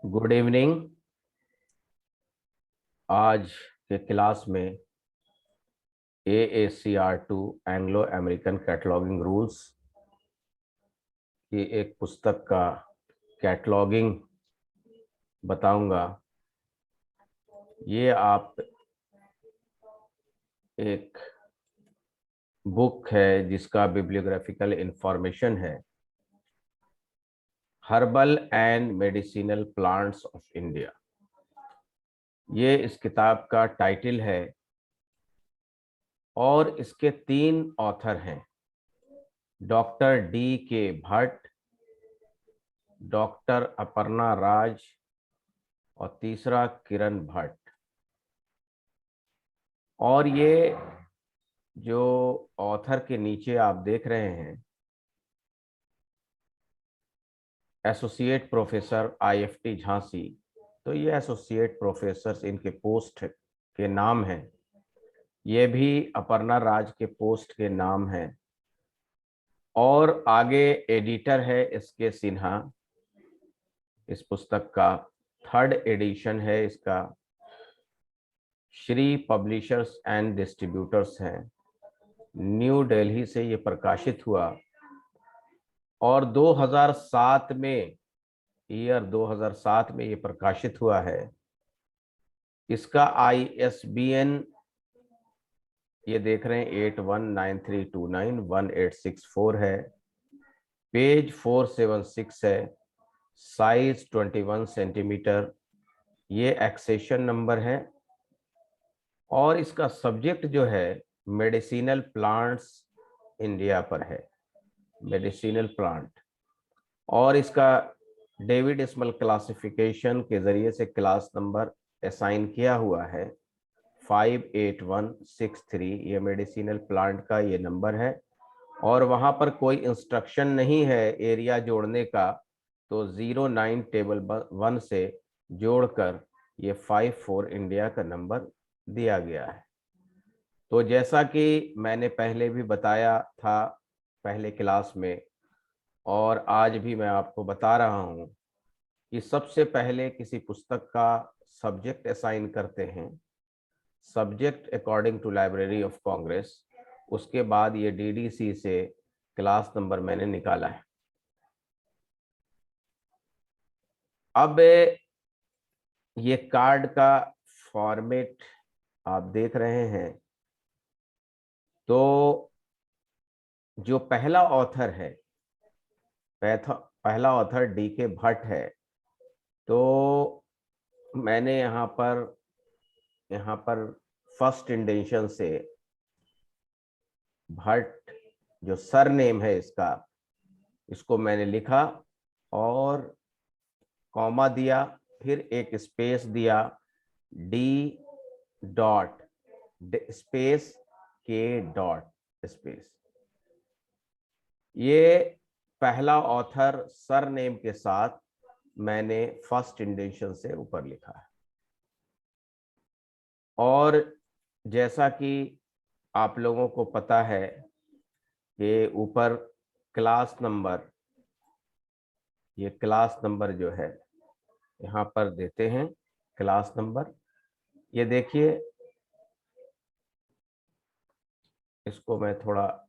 Good evening. आज के class में AACR2 Anglo American cataloguing rules की एक पुस्तक का कैटलॉगिंग बताऊंगा। ये आप एक बुक है जिसका बिब्लियोग्राफिकल इंफॉर्मेशन है, herbal and medicinal plants of India. ये इस किताब का टाइटल है और इसके 3 ऑथर हैं, doctor D.K. Bhatt, doctor Aparna Raj और तीसरा किरण भट्ट। और ये जो ऑथर के नीचे आप देख रहे हैं, एसोसिएट प्रोफेसर IFT झांसी, तो ये एसोसिएट प्रोफेसर इनके पोस्ट के नाम हैं। ये भी अपर्णा राज के पोस्ट के नाम हैं। और आगे एडिटर है SK सिन्हा। इस पुस्तक का 3rd एडिशन है इसका, श्री पब्लिशर्स एंड डिस्ट्रीब्यूटर्स हैं, न्यू दिल्ली से ये प्रकाशित हुआ। और 2007 में, ईयर 2007 में ये प्रकाशित हुआ है। इसका ISBN ये देख रहे हैं 8193291864 है, पेज 476 है, साइज 21 सेंटीमीटर, ये एक्सेशन नंबर है। और इसका सब्जेक्ट जो है मेडिसिनल प्लांट्स इंडिया पर है, मेडिसिनल प्लांट। और इसका डेविड स्मल क्लासिफिकेशन के जरिए से क्लास नंबर असाइन किया हुआ है 58163। ये मेडिसिनल प्लांट का ये नंबर है। और वहां पर कोई इंस्ट्रक्शन नहीं है एरिया जोड़ने का, तो 09 टेबल 1 से जोड़कर ये 54 इंडिया का नंबर दिया गया है। तो जैसा कि मैंने पहले भी बताया था पहले क्लास में, और आज भी मैं आपको बता रहा हूं कि सबसे पहले किसी पुस्तक का सब्जेक्ट असाइन करते हैं, subject according to library of Congress. उसके बाद ये DDC से क्लास नंबर मैंने निकाला है। अब ये कार्ड का फॉर्मेट आप देख रहे हैं। तो जो पहला ऑथर है, पहला ऑथर D.K. भट्ट है। तो मैंने यहाँ पर फर्स्ट इंडेंशन से भट्ट जो सर नेम है इसका, इसको मैंने लिखा और कॉमा दिया, फिर एक स्पेस दिया, D dot space K dot space. ये पहला ऑथर सर नेम के साथ मैंने फर्स्ट इंडेंशन से ऊपर लिखा है। और जैसा कि आप लोगों को पता है कि ऊपर क्लास नंबर, ये क्लास नंबर जो है यहाँ पर देते हैं क्लास नंबर। ये देखिए, इसको मैं थोड़ा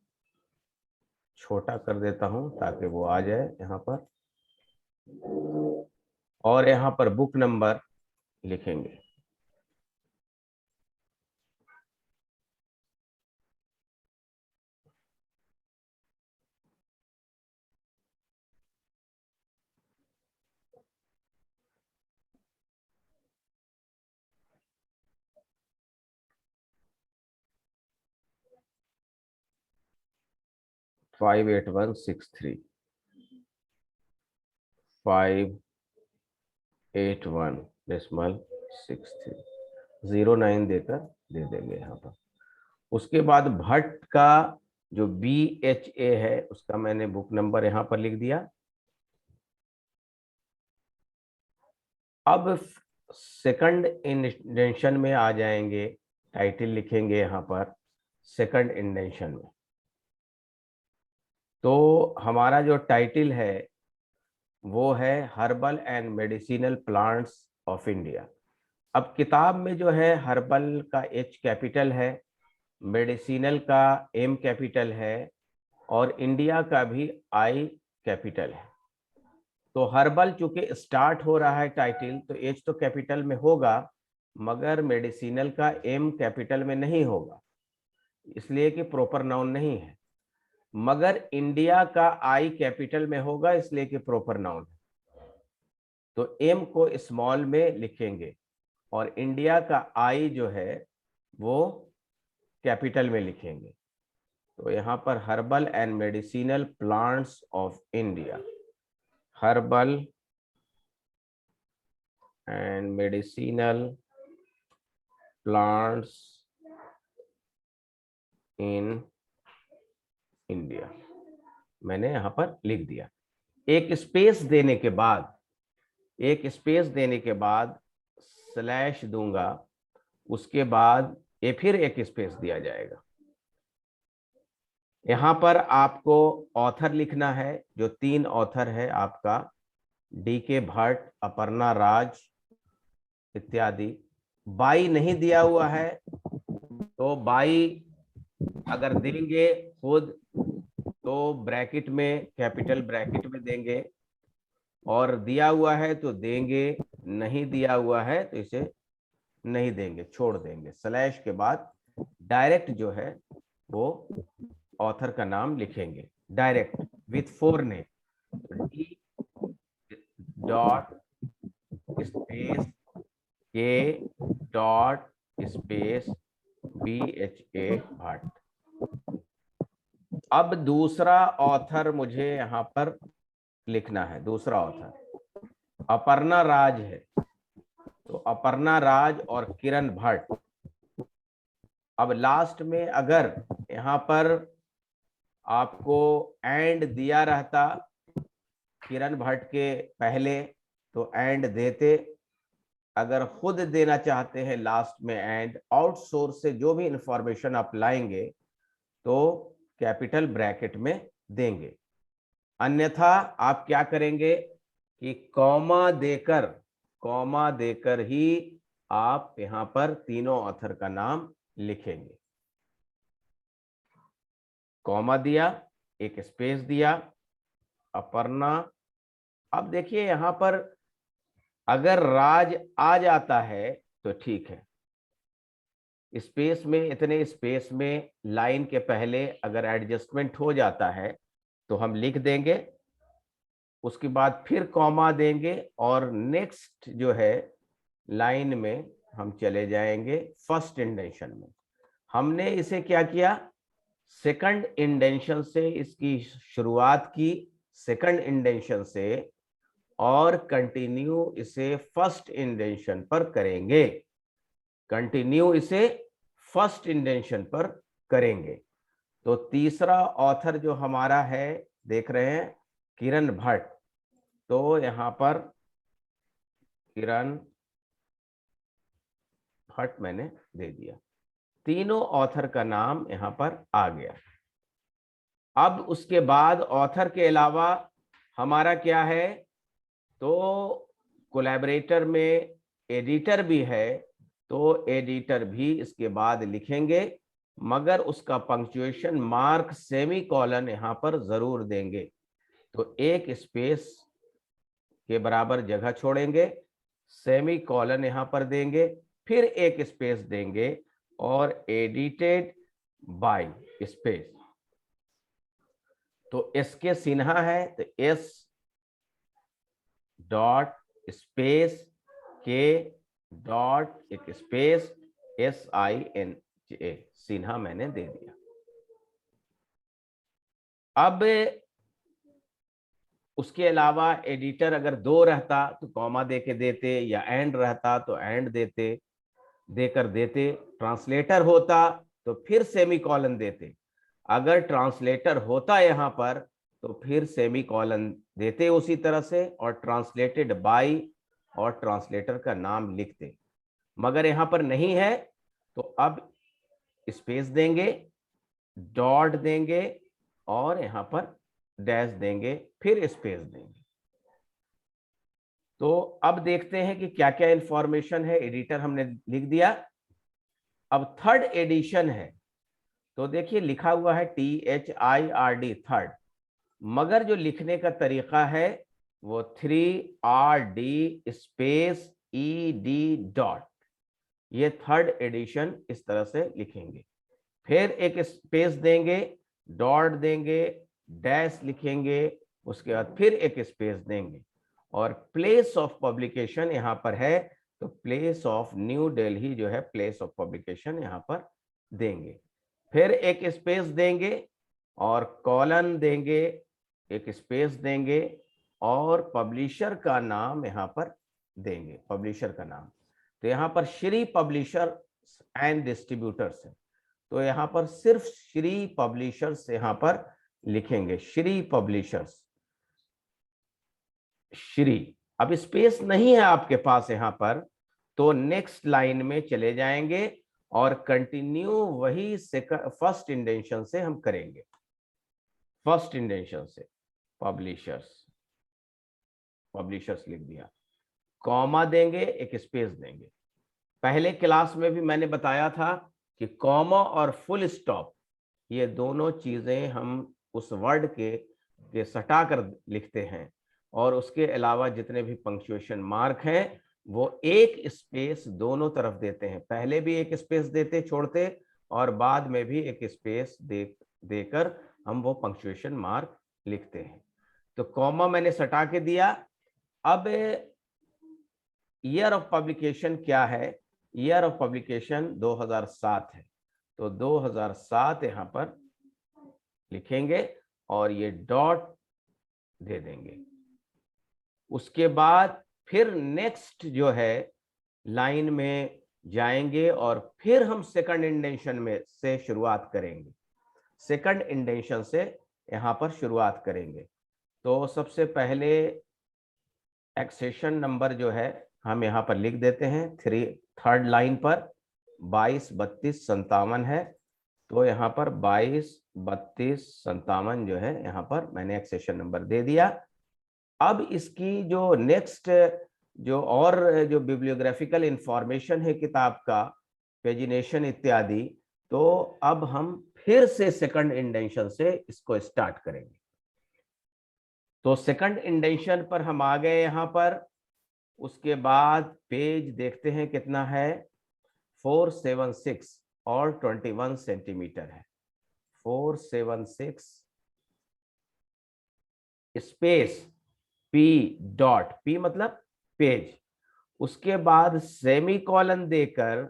छोटा कर देता हूं ताकि वो आ जाए यहाँ पर। और यहाँ पर बुक नंबर लिखेंगे। फाइव 8163 581.63 09 देकर दे देंगे यहाँ पर। उसके बाद भट्ट का जो BHA है उसका मैंने बुक नंबर यहाँ पर लिख दिया। अब सेकंड इंडेंशन में आ जाएंगे, टाइटल लिखेंगे यहाँ पर सेकंड इंडेंशन में। तो हमारा जो टाइटल है वो है herbal and medicinal plants of India. अब किताब में जो है हर्बल का एच कैपिटल है, मेडिसिनल का एम कैपिटल है और इंडिया का भी आई कैपिटल है। तो हर्बल चूंकि स्टार्ट हो रहा है टाइटल तो एच तो कैपिटल में होगा, मगर मेडिसिनल का एम कैपिटल में नहीं होगा, इसलिए कि प्रॉपर नाउन नहीं है। मगर इंडिया का आई कैपिटल में होगा, इसलिए कि प्रॉपर नाउन है। तो एम को स्मॉल में लिखेंगे और इंडिया का आई जो है वो कैपिटल में लिखेंगे। तो यहां पर herbal and medicinal plants of India, herbal and medicinal plants in India मैंने यहां पर लिख दिया। एक स्पेस देने के बाद, एक स्पेस देने के बाद स्लैश दूंगा, उसके बाद ये फिर एक स्पेस दिया जाएगा। यहां पर आपको ऑथर लिखना है, जो 3 ऑथर है आपका, DK भट्ट, अपर्णा राज इत्यादि। बाई नहीं दिया हुआ है तो बाई अगर देंगे खुद तो ब्रैकेट में, कैपिटल ब्रैकेट में देंगे, और दिया हुआ है तो देंगे, नहीं दिया हुआ है तो इसे नहीं देंगे, छोड़ देंगे। स्लैश के बाद डायरेक्ट जो है वो ऑथर का नाम लिखेंगे, direct with 4 name, D dot space के डॉट स्पेस BHA भट्ट। अब दूसरा ऑथर मुझे यहां पर लिखना है, दूसरा ऑथर अपर्णा राज है, तो अपर्णा राज और किरण भट्ट। अब लास्ट में अगर यहां पर आपको एंड दिया रहता किरण भट्ट के पहले तो एंड देते, अगर खुद देना चाहते हैं लास्ट में एंड, आउटसोर्स से जो भी इंफॉर्मेशन आप लाएंगे तो कैपिटल ब्रैकेट में देंगे। अन्यथा आप क्या करेंगे कि कॉमा देकर ही आप यहां पर तीनों ऑथर का नाम लिखेंगे। कॉमा दिया, एक स्पेस दिया, अपर्णा। अब देखिए यहां पर अगर राज आ जाता है तो ठीक है, स्पेस में, इतने स्पेस में लाइन के पहले अगर एडजस्टमेंट हो जाता है तो हम लिख देंगे, उसके बाद फिर कॉमा देंगे और नेक्स्ट जो है लाइन में हम चले जाएंगे फर्स्ट इंडेंशन में। हमने इसे क्या किया, सेकंड इंडेंशन से इसकी शुरुआत की, सेकंड इंडेंशन से, और कंटिन्यू इसे फर्स्ट इंडेंशन पर करेंगे, कंटिन्यू इसे फर्स्ट इंडेंशन पर करेंगे। तो तीसरा ऑथर जो हमारा है, देख रहे हैं, किरण भट्ट, तो यहां पर किरण भट्ट मैंने दे दिया, तीनों ऑथर का नाम यहां पर आ गया। अब उसके बाद ऑथर के अलावा हमारा क्या है, तो कोलैबोरेटर में एडिटर भी है, तो एडिटर भी इसके बाद लिखेंगे, मगर उसका पंक्चुएशन मार्क सेमी कॉलन यहां पर जरूर देंगे। तो एक स्पेस के बराबर जगह छोड़ेंगे, सेमी कॉलन यहां पर देंगे, फिर एक स्पेस देंगे और एडिटेड बाय स्पेस। तो एस के सिन्हा है तो एस डॉट स्पेस के डॉट एक स्पेस SINHA, सिन्हा मैंने दे दिया। अब उसके अलावा एडिटर अगर 2 रहता तो कॉमा दे के देते, या एंड रहता तो एंड देते, देकर देते। ट्रांसलेटर होता तो फिर सेमी कॉलन देते, अगर ट्रांसलेटर होता यहां पर तो फिर सेमी कॉलन देते उसी तरह से, और ट्रांसलेटेड बाय और ट्रांसलेटर का नाम लिखते। मगर यहां पर नहीं है तो अब स्पेस देंगे, डॉट देंगे और यहां पर डैश देंगे, फिर स्पेस देंगे। तो अब देखते हैं कि क्या क्या इंफॉर्मेशन है। एडिटर हमने लिख दिया। अब थर्ड एडिशन है, तो देखिए लिखा हुआ है THIRD थर्ड, मगर जो लिखने का तरीका है वो 3RD स्पेस ED डॉट, ये थर्ड एडिशन इस तरह से लिखेंगे। फिर एक स्पेस देंगे, डॉट देंगे, डैश लिखेंगे, उसके बाद फिर एक स्पेस देंगे, और प्लेस ऑफ पब्लिकेशन यहां पर है तो प्लेस ऑफ न्यू दिल्ली जो है प्लेस ऑफ पब्लिकेशन यहां पर देंगे। फिर एक स्पेस देंगे और कॉलन देंगे, एक स्पेस देंगे और पब्लिशर का नाम यहां पर देंगे, पब्लिशर का नाम। तो यहां पर श्री पब्लिशर एंड डिस्ट्रीब्यूटर्स है, तो यहां पर सिर्फ श्री पब्लिशर्स यहां पर लिखेंगे, श्री पब्लिशर्स, श्री। अब स्पेस नहीं है आपके पास यहां पर, तो नेक्स्ट लाइन में चले जाएंगे और कंटिन्यू वही फर्स्ट इंडेंशन से हम करेंगे। फर्स्ट इंडेंशन से पब्लिशर्स, पब्लिशर्स लिख दिया, कॉमा देंगे, एक स्पेस देंगे। पहले क्लास में भी मैंने बताया था कि कॉमा और फुल स्टॉप ये दोनों चीजें हम उस वर्ड के सटा कर लिखते हैं, और उसके अलावा जितने भी पंक्चुएशन मार्क हैं वो एक स्पेस दोनों तरफ देते हैं। पहले भी एक स्पेस देते छोड़ते, और बाद में भी एक स्पेस देकर हम वो पंक्चुएशन मार्क लिखते हैं। तो कॉमा मैंने सटा के दिया। अब ईयर ऑफ पब्लिकेशन क्या है? ईयर ऑफ पब्लिकेशन 2007 है, तो 2007 यहां पर लिखेंगे और ये डॉट दे देंगे। उसके बाद फिर नेक्स्ट जो है लाइन में जाएंगे और फिर हम सेकंड इंडेंशन में से शुरुआत करेंगे, सेकंड इंडेंशन से यहां पर शुरुआत करेंगे। तो सबसे पहले एक्सेशन नंबर जो है हम यहाँ पर लिख देते हैं, थर्ड लाइन पर 22 32 57 है, तो यहाँ पर 22 32 57 जो है यहाँ पर मैंने एक्सेशन नंबर दे दिया। अब इसकी जो नेक्स्ट जो बिब्लियोग्राफिकल इंफॉर्मेशन है किताब का, पेजिनेशन इत्यादि, तो अब हम फिर से सेकंड इंडेंशन से इसको स्टार्ट करेंगे। तो सेकंड इंडेंशन पर हम आ गए यहाँ पर। उसके बाद पेज देखते हैं कितना है, 476 और 21 सेंटीमीटर है। 476 स्पेस P डॉट, P मतलब पेज, उसके बाद सेमी कॉलन देकर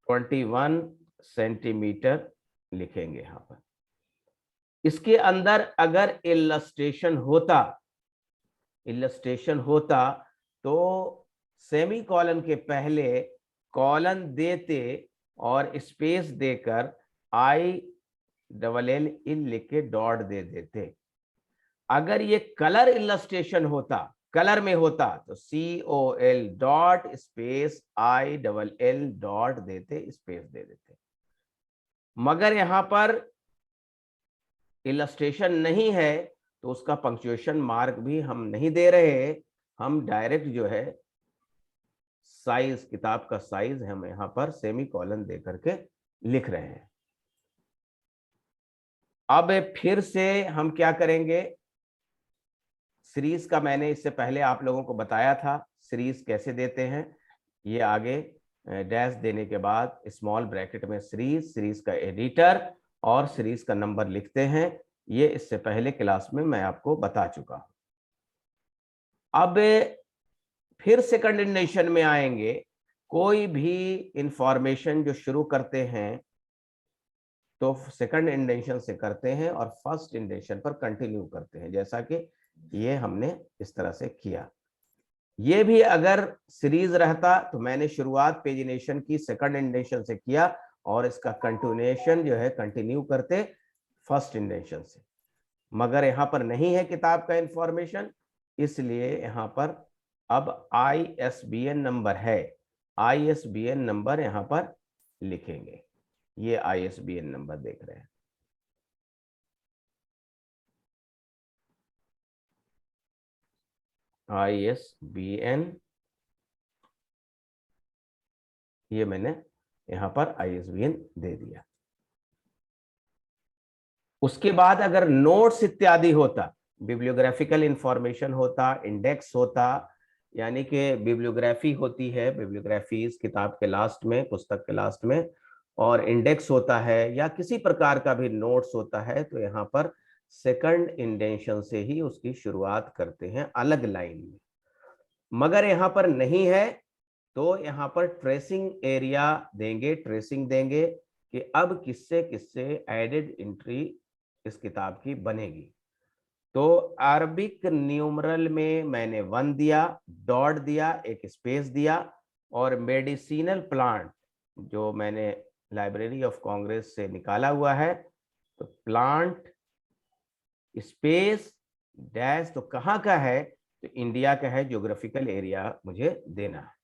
21 सेंटीमीटर लिखेंगे यहां पर। इसके अंदर अगर इलस्ट्रेशन होता तो सेमी कॉलन के पहले कॉलन देते और स्पेस देकर ILL लिख के डॉट दे देते। अगर ये कलर इलस्ट्रेशन होता, कलर में होता, तो COL dot space ILL dot देते, स्पेस दे देते। मगर यहां पर इलस्ट्रेशन नहीं है तो उसका पंक्चुएशन मार्क भी हम नहीं दे रहे, हम डायरेक्ट जो है साइज, किताब का साइज हम यहां पर सेमी कॉलन दे करके लिख रहे हैं। अब फिर से हम क्या करेंगे, सीरीज का मैंने इससे पहले आप लोगों को बताया था सीरीज कैसे देते हैं। ये आगे डैश देने के बाद स्मॉल ब्रैकेट में सीरीज का एडिटर और सीरीज का नंबर लिखते हैं। ये इससे पहले क्लास में मैं आपको बता चुका हूं। अब फिर सेकंड इंडेंशन में आएंगे। कोई भी इंफॉर्मेशन जो शुरू करते हैं तो सेकंड इंडेंशन से करते हैं और फर्स्ट इंडेंशन पर कंटिन्यू करते हैं, जैसा कि ये हमने इस तरह से किया। ये भी अगर सीरीज रहता तो मैंने शुरुआत पेजिनेशन की सेकंड इंडेंशन से किया और इसका कंटिन्यूएशन जो है कंटिन्यू करते फर्स्ट इंडेंशन से, मगर यहां पर नहीं है किताब का इंफॉर्मेशन, इसलिए यहां पर अब ISBN नंबर है, ISBN नंबर यहां पर लिखेंगे। ये ISBN नंबर देख रहे हैं। ISBN, ये मैंने यहां पर ISBN दे दिया। उसके बाद अगर नोट्स इत्यादि होता, बिब्लियोग्राफिकल इंफॉर्मेशन होता, इंडेक्स होता, यानी कि बिब्लियोग्राफी होती है, बिब्लियोग्राफी इस किताब के लास्ट में, पुस्तक के लास्ट में, और इंडेक्स होता है या किसी प्रकार का भी नोट्स होता है, तो यहाँ पर सेकंड इंडेंशन से ही उसकी शुरुआत करते हैं अलग लाइन में। मगर यहाँ पर नहीं है तो यहाँ पर ट्रेसिंग एरिया देंगे, ट्रेसिंग देंगे कि अब किससे किससे एडेड एंट्री इस किताब की बनेगी। तो अरबिक न्यूमरल में मैंने 1 दिया, डॉट दिया, एक स्पेस दिया, और मेडिसिनल प्लांट जो मैंने लाइब्रेरी ऑफ कांग्रेस से निकाला हुआ है, तो प्लांट स्पेस डैश, तो कहाँ का है, तो इंडिया का है, ज्योग्राफिकल एरिया मुझे देना है।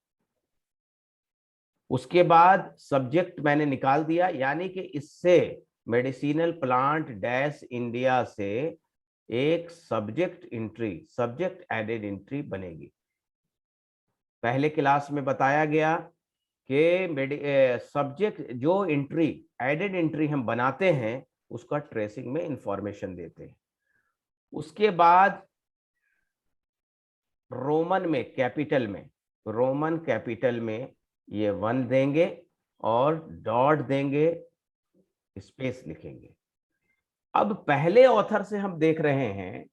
उसके बाद सब्जेक्ट मैंने निकाल दिया, यानी कि इससे मेडिसिनल प्लांट डैश इंडिया से एक subject entry, subject added entry बनेगी। पहले क्लास में बताया गया कि सब्जेक्ट जो एंट्री, एडेड एंट्री हम बनाते हैं, उसका ट्रेसिंग में इंफॉर्मेशन देते हैं। उसके बाद रोमन में, कैपिटल में, रोमन कैपिटल में ये 1 देंगे और डॉट देंगे, स्पेस लिखेंगे। अब पहले ऑथर से हम देख रहे हैं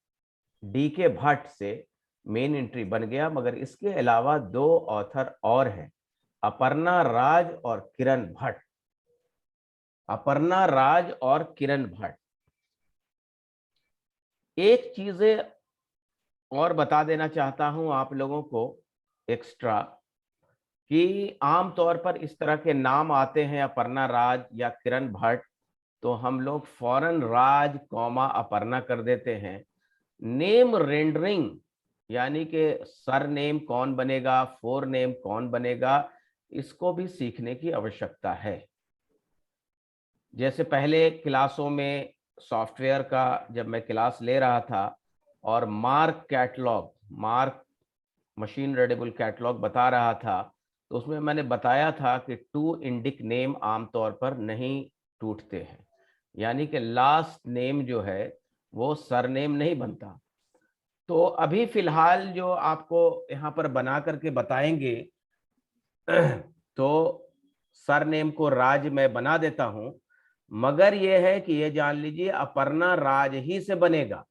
DK भट्ट से मेन एंट्री बन गया, मगर इसके अलावा 2 ऑथर और हैं, अपर्णा राज और किरण भट्ट। अपर्णा राज और किरण भट्ट। एक चीजें और बता देना चाहता हूं आप लोगों को एक्स्ट्रा, कि आमतौर पर इस तरह के नाम आते हैं अपर्णा राज या किरण भट्ट, तो हम लोग फौरन राज कॉमा अपर्णा कर देते हैं। नेम रेंडरिंग, यानी कि सर नेम कौन बनेगा, फोर नेम कौन बनेगा, इसको भी सीखने की आवश्यकता है। जैसे पहले क्लासों में सॉफ्टवेयर का जब मैं क्लास ले रहा था और mark catalogue, mark machine readable catalogue बता रहा था, तो उसमें मैंने बताया था कि 2 इंडिक नेम आमतौर पर नहीं टूटते हैं, यानी कि लास्ट नेम जो है वो सरनेम नहीं बनता। तो अभी फिलहाल जो आपको यहाँ पर बना करके बताएंगे, तो सरनेम को राज मैं बना देता हूं, मगर यह है कि ये जान लीजिए अपर्णा राज ही से बनेगा,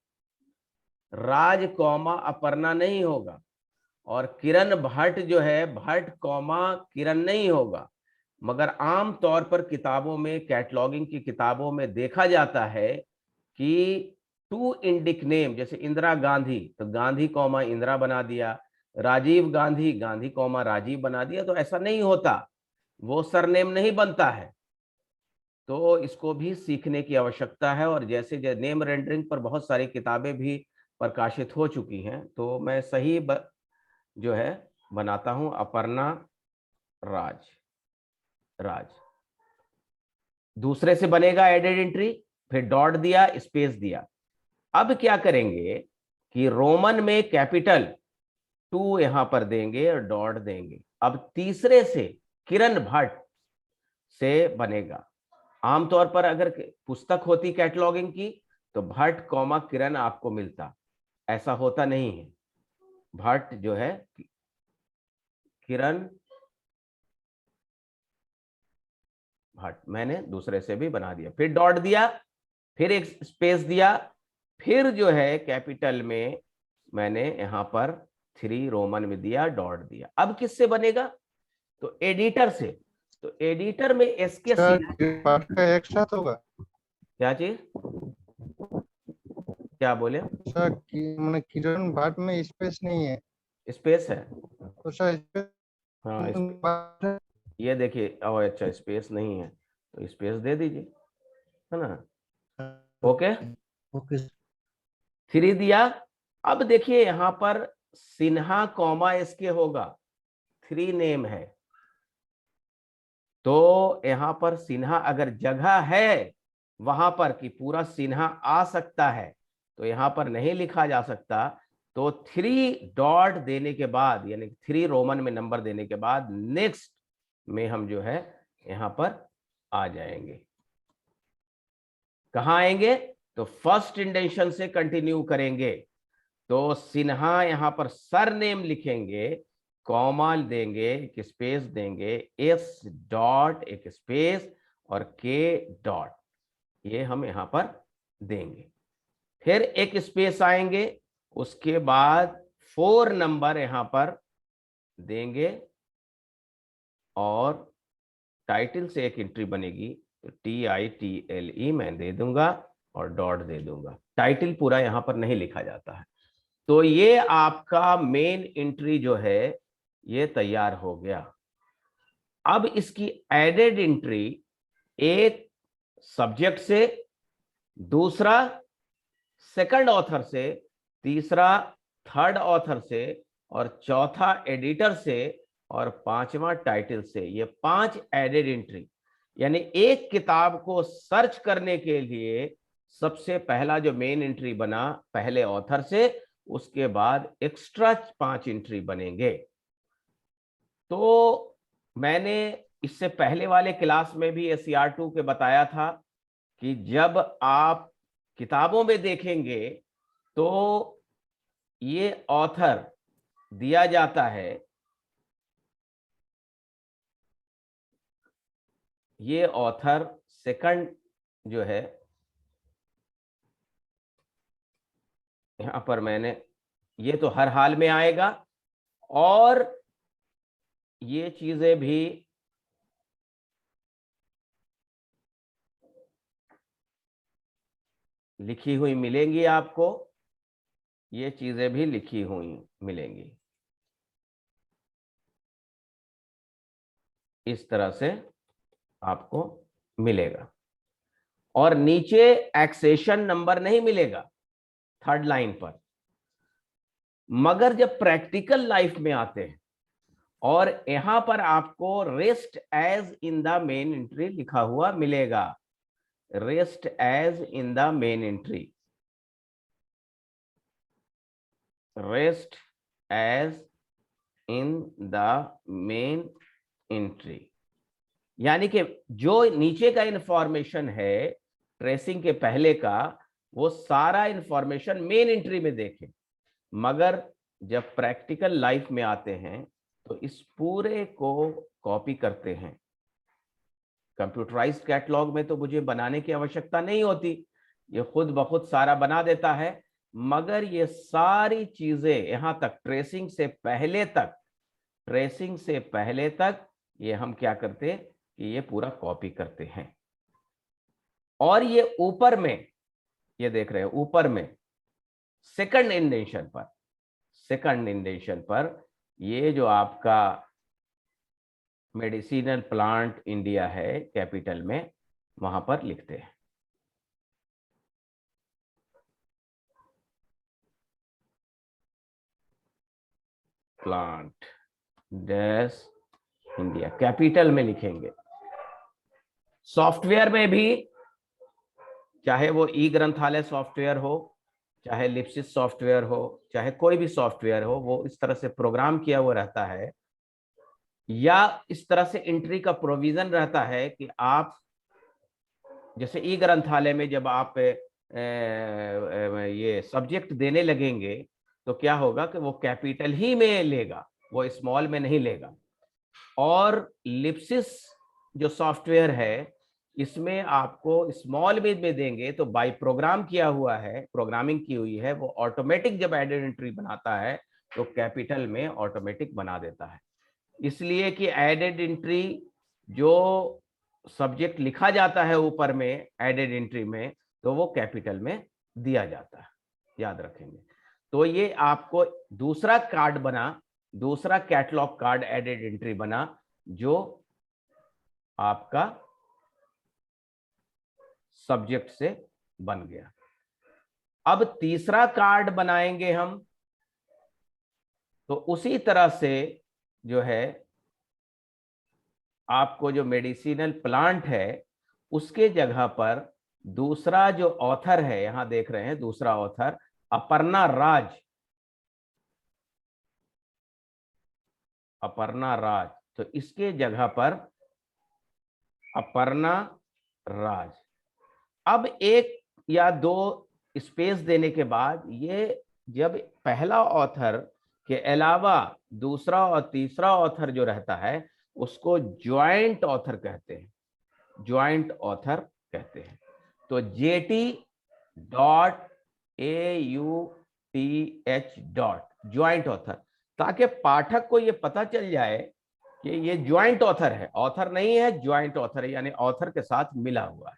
राज कौमा अपर्णा नहीं होगा। और किरण भट्ट जो है भट्ट कौमा किरण नहीं होगा। मगर आम तौर पर किताबों में, कैटलॉगिंग की किताबों में देखा जाता है कि 2 इंडिक नेम, जैसे इंदिरा गांधी तो गांधी कौमा इंदिरा बना दिया, राजीव गांधी गांधी कौमा राजीव बना दिया, तो ऐसा नहीं होता, वो सरनेम नहीं बनता है। तो इसको भी सीखने की आवश्यकता है। और जैसे नेम रेंडरिंग पर बहुत सारी किताबें भी प्रकाशित हो चुकी हैं, तो मैं सही जो है बनाता हूं, अपर्णा राज, राज दूसरे से बनेगा एडेड एंट्री, फिर डॉट दिया, स्पेस दिया। अब क्या करेंगे कि रोमन में कैपिटल 2 यहां पर देंगे और डॉट देंगे। अब तीसरे से किरण भट्ट से बनेगा। आमतौर पर अगर पुस्तक होती कैटलॉगिंग की तो भट्ट कॉमा किरण आपको मिलता, ऐसा होता नहीं है। भट्ट जो है किरण भट्ट मैंने दूसरे से भी बना दिया, फिर डॉट दिया, फिर एक स्पेस दिया, फिर जो है कैपिटल में मैंने यहां पर 3 रोमन में दिया, डॉट दिया। अब किससे बनेगा, तो एडिटर से। तो एडिटर में इसके पार्ट का एक साथ होगा क्या चीज, क्या बोले, सर कि मैंने किरण भाट में स्पेस नहीं है स्पेस है, तो सर स्पेस हाँ ये देखिए, अच्छा स्पेस नहीं है तो स्पेस दे दीजिए, है ना। ओके, ओके 3 दिया। अब देखिए यहां पर सिन्हा कॉमा इसके होगा, 3 नेम है, तो यहां पर सिन्हा अगर जगह है वहां पर कि पूरा सिन्हा आ सकता है, तो यहां पर नहीं लिखा जा सकता, तो 3 डॉट देने के बाद, यानी 3 रोमन में नंबर देने के बाद नेक्स्ट में हम जो है यहां पर आ जाएंगे। कहां आएंगे? तो फर्स्ट इंडेंशन से कंटिन्यू करेंगे। तो सिन्हा यहां पर सर नेम लिखेंगे, कॉमा देंगे, एक स्पेस देंगे, एस डॉट एक स्पेस और के डॉट, ये हम यहां पर देंगे। फिर एक स्पेस आएंगे, उसके बाद 4 नंबर यहां पर देंगे और टाइटल से एक एंट्री बनेगी, तो TITLE मैं दे दूंगा और डॉट दे दूंगा। टाइटल पूरा यहां पर नहीं लिखा जाता है। तो ये आपका मेन एंट्री जो है ये तैयार हो गया। अब इसकी एडेड एंट्री, एक सब्जेक्ट से, दूसरा सेकंड ऑथर से, तीसरा थर्ड ऑथर से और चौथा एडिटर से और पांचवा टाइटल से, ये 5 एडेड एंट्री। यानी एक किताब को सर्च करने के लिए सबसे पहला जो मेन एंट्री बना पहले ऑथर से, उसके बाद एक्स्ट्रा 5 एंट्री बनेंगे। तो मैंने इससे पहले वाले क्लास में भी SCR2 के बताया था कि जब आप किताबों में देखेंगे तो ये ऑथर दिया जाता है, ये ऑथर सेकंड जो है यहां पर मैंने, ये तो हर हाल में आएगा और ये चीजें भी लिखी हुई मिलेंगी आपको, ये चीजें भी लिखी हुई मिलेंगी। इस तरह से आपको मिलेगा और नीचे एक्सेशन नंबर नहीं मिलेगा थर्ड लाइन पर। मगर जब प्रैक्टिकल लाइफ में आते हैं और यहां पर आपको rest as in the main entry लिखा हुआ मिलेगा, rest as in the main entry, rest as in the main entry, यानी कि जो नीचे का इंफॉर्मेशन है ट्रेसिंग के पहले का, वो सारा इंफॉर्मेशन मेन एंट्री में देखें। मगर जब प्रैक्टिकल लाइफ में आते हैं तो इस पूरे को कॉपी करते हैं। कंप्यूटराइज्ड कैटलॉग में तो मुझे बनाने की आवश्यकता नहीं होती, ये खुद ब खुद सारा बना देता है। मगर ये सारी चीजें यहां तक ट्रेसिंग से पहले तक, ट्रेसिंग से पहले तक ये हम क्या करते हैं कि ये पूरा कॉपी करते हैं। और ये ऊपर में, ये देख रहे हैं ऊपर में सेकंड इंडेंशन पर, सेकंड इंडेंशन पर ये जो आपका मेडिसिनल प्लांट इंडिया है कैपिटल में, वहां पर लिखते हैं प्लांट डैश इंडिया, कैपिटल में लिखेंगे। सॉफ्टवेयर में भी, चाहे वो ई ग्रंथालय सॉफ्टवेयर हो, चाहे लिप्सिस सॉफ्टवेयर हो, चाहे कोई भी सॉफ्टवेयर हो, वो इस तरह से प्रोग्राम किया हुआ रहता है या इस तरह से एंट्री का प्रोविजन रहता है कि आप जैसे ई ग्रंथालय में जब आप ये सब्जेक्ट देने लगेंगे तो क्या होगा कि वो कैपिटल ही में लेगा, वो स्मॉल में नहीं लेगा। और लिप्सिस जो सॉफ्टवेयर है इसमें आपको स्मॉल में देंगे तो बाय प्रोग्राम किया हुआ है, प्रोग्रामिंग की हुई है, वो ऑटोमेटिक जब एडेड एंट्री बनाता है तो कैपिटल में ऑटोमेटिक बना देता है। इसलिए कि एडेड एंट्री जो सब्जेक्ट लिखा जाता है ऊपर में एडेड एंट्री में, तो वो कैपिटल में दिया जाता है, याद रखेंगे। तो ये आपको दूसरा कार्ड बना, दूसरा कैटलॉग कार्ड एडेड एंट्री बना जो आपका सब्जेक्ट से बन गया। अब तीसरा कार्ड बनाएंगे हम, तो उसी तरह से जो है आपको जो मेडिसिनल प्लांट है उसके जगह पर दूसरा जो ऑथर है, यहां देख रहे हैं दूसरा ऑथर अपर्णा राज, अपर्णा राज, तो इसके जगह पर अपर्णा राज। अब एक या दो स्पेस देने के बाद ये जब पहला ऑथर के अलावा दूसरा और तीसरा ऑथर जो रहता है उसको ज्वाइंट ऑथर कहते हैं, ज्वाइंट ऑथर कहते हैं। तो JT.AUTH. ज्वाइंट ऑथर, ताकि पाठक को ये पता चल जाए कि ये ज्वाइंट ऑथर है, ऑथर नहीं है, ज्वाइंट ऑथर है, यानी ऑथर के साथ मिला हुआ है।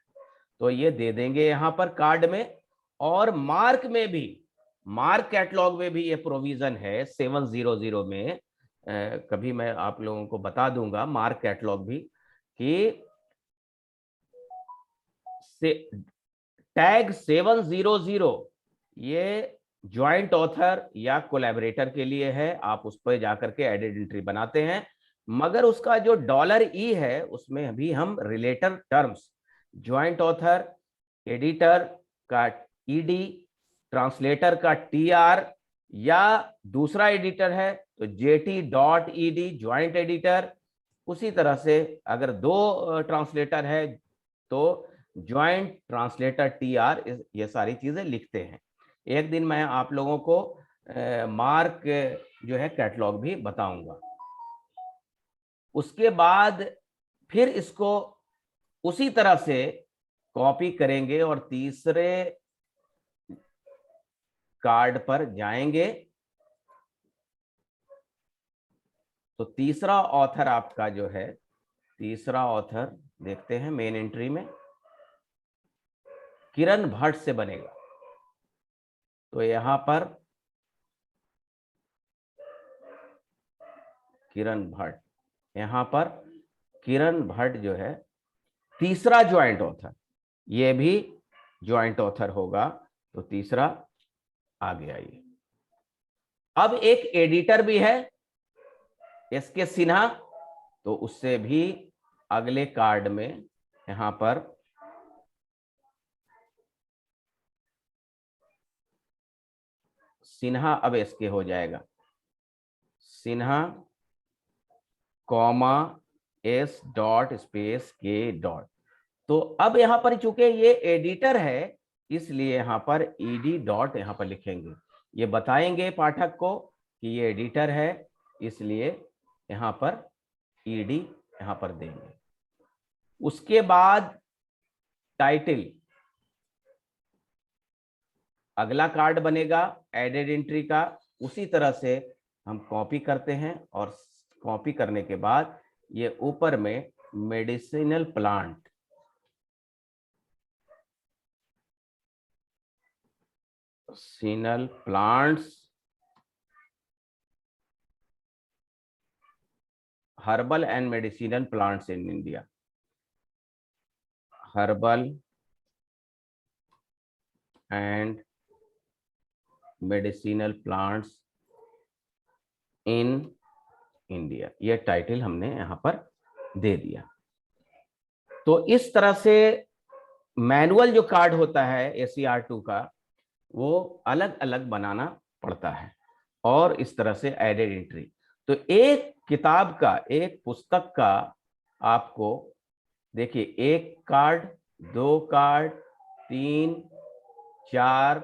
तो ये दे देंगे यहां पर कार्ड में। और मार्क में भी, मार्क कैटलॉग में भी ये प्रोविजन है 700 में, कभी मैं आप लोगों को बता दूंगा मार्क कैटलॉग भी, कि टैग 700 ये ज्वाइंट ऑथर या कोलैबोरेटर के लिए है, आप उस पर जाकर के एडिट एंट्री बनाते हैं। मगर उसका जो $E है उसमें भी हम रिलेटर टर्म्स, ज्वाइंट ऑथर, एडिटर का ED, ट्रांसलेटर का TR, या दूसरा एडिटर है तो JT.ED ज्वाइंट एडिटर। उसी तरह से अगर दो ट्रांसलेटर है तो ज्वाइंट ट्रांसलेटर TR, ये सारी चीजें लिखते हैं। एक दिन मैं आप लोगों को मार्क जो है कैटलॉग भी बताऊंगा। उसके बाद फिर इसको उसी तरह से कॉपी करेंगे और तीसरे कार्ड पर जाएंगे। तो तीसरा ऑथर आपका जो है, तीसरा ऑथर देखते हैं मेन एंट्री में किरण भट्ट से बनेगा। तो यहां पर किरण भट्ट, यहां पर किरण भट्ट जो है तीसरा ज्वाइंट ऑथर, ये भी ज्वाइंट ऑथर होगा। तो तीसरा आ गया ये। अब एक एडिटर भी है SK सिन्हा, तो उससे भी अगले कार्ड में यहां पर सिन्हा अब SK हो जाएगा, सिन्हा कॉमा S.K. तो अब यहां पर चूंकि ये एडिटर है इसलिए यहां पर ED डॉट यहां पर लिखेंगे। ये बताएंगे पाठक को कि ये एडिटर है, इसलिए यहां पर ED यहां पर देंगे। उसके बाद टाइटल, अगला कार्ड बनेगा एडेड एंट्री का। उसी तरह से हम कॉपी करते हैं और कॉपी करने के बाद ये ऊपर में मेडिसिनल प्लांट, सीनल plants, herbal and medicinal plants in India, herbal and medicinal plants in India, ये टाइटल हमने यहां पर दे दिया। तो इस तरह से मैनुअल जो कार्ड होता है ACR2 का वो अलग अलग बनाना पड़ता है, और इस तरह से एडेड एंट्री। तो एक किताब का, एक पुस्तक का आपको देखिए, एक कार्ड, दो कार्ड, 3, 4,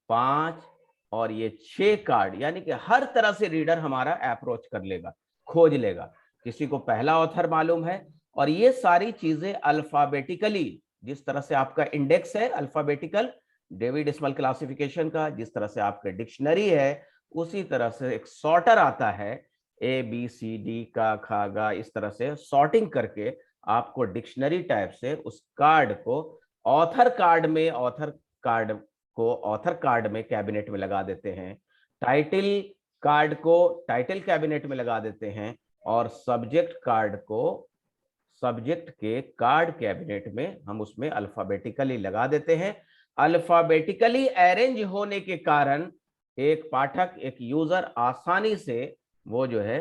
5 और ये 6 कार्ड, यानी कि हर तरह से रीडर हमारा अप्रोच कर लेगा, खोज लेगा। किसी को पहला ऑथर मालूम है, और ये सारी चीजें अल्फाबेटिकली, जिस तरह से आपका इंडेक्स है अल्फाबेटिकल डेवी डेसिमल क्लासिफिकेशन का, जिस तरह से आपका डिक्शनरी है, उसी तरह से एक सॉर्टर आता है ABCD का खागा, इस तरह से सॉर्टिंग करके आपको डिक्शनरी टाइप से उस कार्ड को ऑथर कार्ड में, ऑथर कार्ड को ऑथर कार्ड में कैबिनेट में लगा देते हैं, टाइटल कार्ड को टाइटल कैबिनेट में लगा देते हैं, और सब्जेक्ट कार्ड को सब्जेक्ट के कार्ड कैबिनेट में हम उसमें अल्फाबेटिकली लगा देते हैं। अल्फाबेटिकली अरेंज होने के कारण एक पाठक, एक यूजर आसानी से वो जो है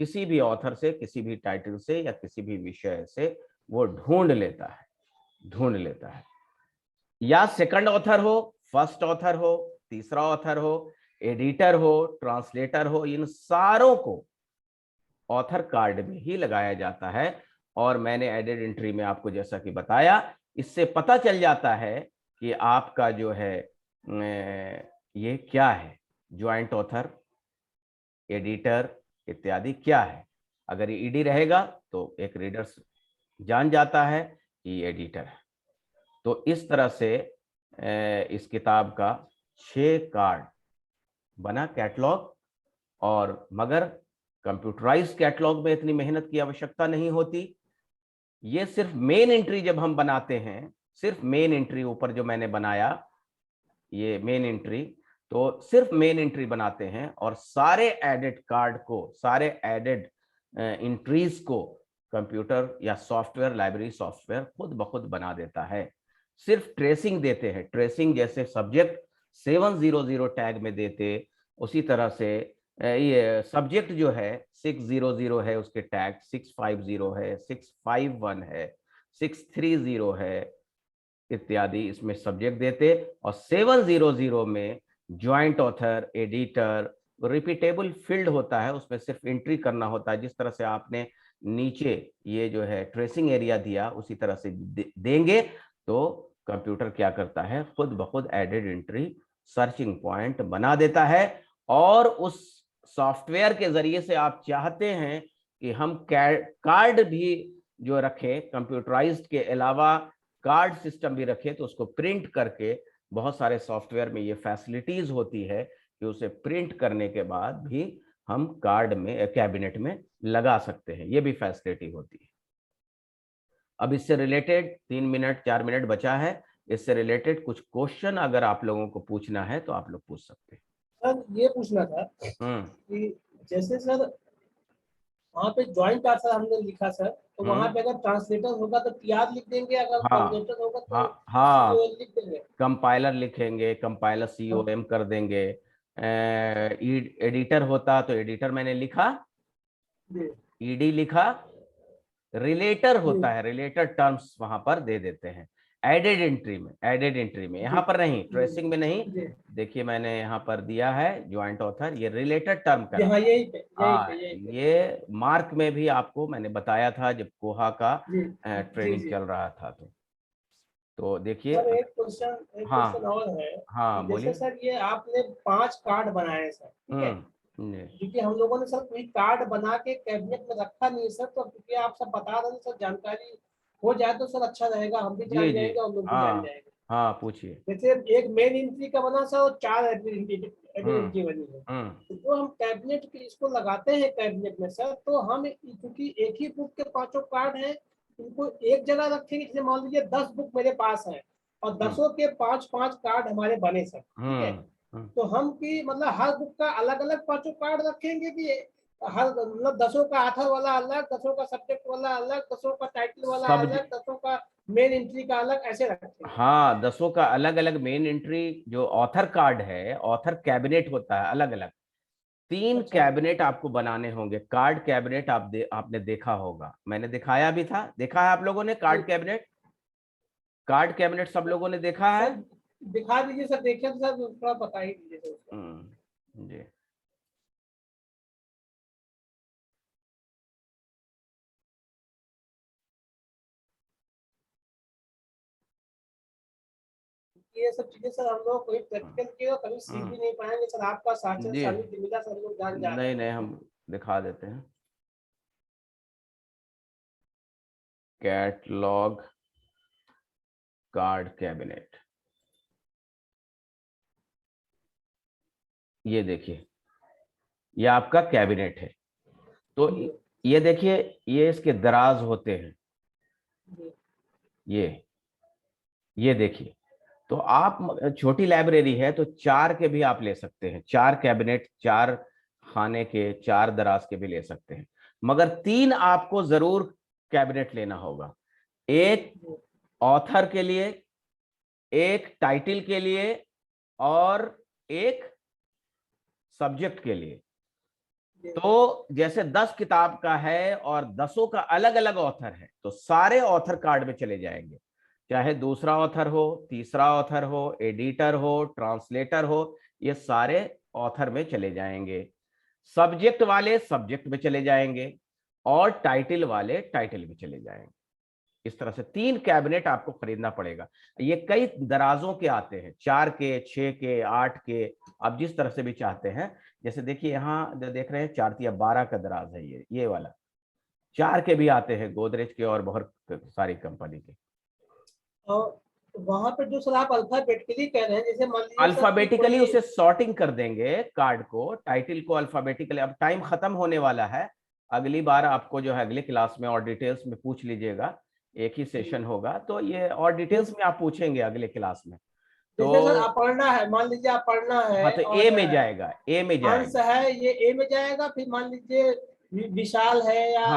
किसी भी ऑथर से, किसी भी टाइटल से या किसी भी विषय से वो ढूंढ लेता है। या सेकंड ऑथर हो, फर्स्ट ऑथर हो, तीसरा ऑथर हो, एडिटर हो, ट्रांसलेटर हो, इन सारों को ऑथर कार्ड में ही लगाया जाता है। और मैंने एडेड एंट्री में आपको जैसा कि बताया, इससे पता चल जाता है कि आपका जो है ये क्या है, ज्वाइंट ऑथर, एडिटर इत्यादि क्या है। अगर ये ईडी रहेगा तो एक रीडर जान जाता है कि एडिटर है। तो इस तरह से इस किताब का 6 कार्ड बना कैटलॉग। और मगर कंप्यूटराइज कैटलॉग में इतनी मेहनत की आवश्यकता नहीं होती। ये सिर्फ मेन एंट्री जब हम बनाते हैं, सिर्फ मेन एंट्री ऊपर जो मैंने बनाया, ये मेन एंट्री, तो सिर्फ मेन एंट्री बनाते हैं और सारे एडेड कार्ड को, सारे एडेड एंट्रीज को कंप्यूटर या सॉफ्टवेयर, लाइब्रेरी सॉफ्टवेयर खुद ब खुद बना देता है। सिर्फ ट्रेसिंग देते हैं, ट्रेसिंग जैसे सब्जेक्ट 700 टैग में देते, उसी तरह से ये सब्जेक्ट जो है 600 है, उसके टैग 650 है, 651 है, 630 है इत्यादि इसमें सब्जेक्ट देते। और 700 में joint author, editor, repeatable field होता है, उसमें सिर्फ एंट्री करना होता है। जिस तरह से आपने नीचे ये जो है ट्रेसिंग एरिया दिया, उसी तरह से देंगे तो कंप्यूटर क्या करता है, खुद ब खुद एडेड एंट्री सर्चिंग पॉइंट बना देता है। और उस सॉफ्टवेयर के जरिए से आप चाहते हैं कि हम कार्ड भी जो रखें, कंप्यूटराइज्ड के अलावा कार्ड सिस्टम भी रखे, तो उसको प्रिंट करके, बहुत सारे सॉफ्टवेयर में ये फैसिलिटीज होती है कि उसे प्रिंट करने के बाद भी हम कार्ड में, कैबिनेट में लगा सकते हैं, ये भी फैसिलिटी होती है। अब इससे रिलेटेड 3 मिनट 4 मिनट बचा है, इससे रिलेटेड कुछ क्वेश्चन अगर आप लोगों को पूछना है तो आप लोग पूछ सकते हैं। सर ये पूछना था कि जैसे सर वहाँ पे ज्वाइंट आंसर हमने लिखा सर, तो वहाँ पे अगर ट्रांसलेटर होगा तो टीआर लिख देंगे, अगर ट्रांसलेटर होगा तो COM लिख देंगे। कंपाइलर लिखेंगे, कंपाइलर COM कर देंगे। एडिटर होता तो एडिटर मैंने लिखा, ईडी लिखा। रिलेटर होता है, रिलेटर टर्म्स वहां पर दे देते हैं एडेड एंट्री में, यहाँ पर नहीं, ट्रेसिंग में नहीं। देखिए मैंने यहाँ पर दिया है ज्वाइंट ऑथर, ये रिलेटेड टर्म का। हाँ, ये मार्क में भी आपको मैंने बताया था जब कोहा का ट्रेनिंग चल रहा था। तो देखिए एक क्वेश्चन और है। हाँ बोलिए सर ये आपने 5 कार्ड बनाए सर, ठीक है, क्योंकि हम लोगों ने सर कोई कार्ड बना के कैबिनेट में रखा नहीं है सर, तो क्योंकि आप सब बता रहे हैं सर, जानकारी हो जाए तो सर अच्छा रहेगा, हम भी जान जाएंगे और लोग भी जान जाएंगे। हाँ पूछिए। जैसे एक मेन एंट्री का बना सर और 4 एंट्री बनी है, तो जो हम कैबिनेट के इसको लगाते हैं कैबिनेट में सर, तो हम क्योंकि एक ही बुक के 5 कार्ड हैं, इनको एक जगह रखेंगे। जैसे मान लीजिए 10 बुक मेरे पास है और 10 के 5-5 कार्ड हमारे बने सर, ठीक है, तो हम की मतलब हर बुक का अलग अलग 5 कार्ड रखेंगे कि हर मतलब 10 का ऑथर वाला अलग, 10 का सब्जेक्ट वाला अलग, 10 का टाइटल वाला अलग, 10 का मेन एंट्री का अलग, ऐसे रखेंगे। हाँ, 10 का अलग अलग मेन एंट्री, जो ऑथर कार्ड है, ऑथर कैबिनेट होता है अलग अलग। 3 कैबिनेट आपको बनाने होंगे। कार्ड कैबिनेट आपने देखा होगा, मैंने दिखाया भी था, देखा है आप लोगों ने card cabinet? Card cabinet sub लोगों ने देखा है? दिखा दीजिए सर, देखिए तो सर थोड़ा बता ही दीजिए जी। ये सब चीजें सर हम लोग कोई प्रैक्टिकल किए कभी सीख भी नहीं पाएंगे सर, आपका सानिध्य मिला सर, लोग जान जा रहे हैं। नहीं, हम दिखा देते हैं। कैटलॉग कार्ड कैबिनेट, ये देखिए, ये आपका कैबिनेट है। तो ये देखिए, ये इसके दराज होते हैं, ये देखिए। तो आप छोटी लाइब्रेरी है तो 4 के भी आप ले सकते हैं, 4 कैबिनेट, 4 खाने के, 4 दराज के भी ले सकते हैं, मगर 3 आपको जरूर कैबिनेट लेना होगा। एक ऑथर के लिए, एक टाइटल के लिए और एक सब्जेक्ट के लिए। तो जैसे 10 किताब का है और 10 का अलग अलग ऑथर है, तो सारे ऑथर कार्ड में चले जाएंगे, चाहे दूसरा ऑथर हो, तीसरा ऑथर हो, एडिटर हो, ट्रांसलेटर हो, ये सारे ऑथर में चले जाएंगे, सब्जेक्ट वाले सब्जेक्ट में चले जाएंगे और टाइटल वाले टाइटल में चले जाएंगे। इस तरह से 3 कैबिनेट आपको खरीदना पड़ेगा। ये कई दराजों के आते हैं, 4 के, 6 के, 8 के, आप जिस तरह से भी चाहते हैं। जैसे देखिए यहाँ जो देख रहे हैं 4 या 12 का दराज है, ये वाला 4 के भी आते हैं, गोदरेज के और बहुत सारी कंपनी के। और वहां पे जो सर आप अल्फाबेटिकली कह रहे हैं, जैसे मान लीजिए अल्फाबेटिकली उसे सॉर्टिंग कर देंगे कार्ड को, टाइटल को अल्फाबेटिकली। अब टाइम खत्म होने वाला है, अगली बार आपको जो है अगले क्लास में और डिटेल्स में पूछ लीजिएगा, एक ही सेशन होगा तो ये और डिटेल्स में आप पूछेंगे अगले क्लास में। तो जैसे सर पढ़ना है, मान लीजिए आप पढ़ना है, हाँ, तो ए में जाएगा, ए में जाएगा, अंश है ये ए में जाएगा, फिर मान लीजिए विशाल है या हाँ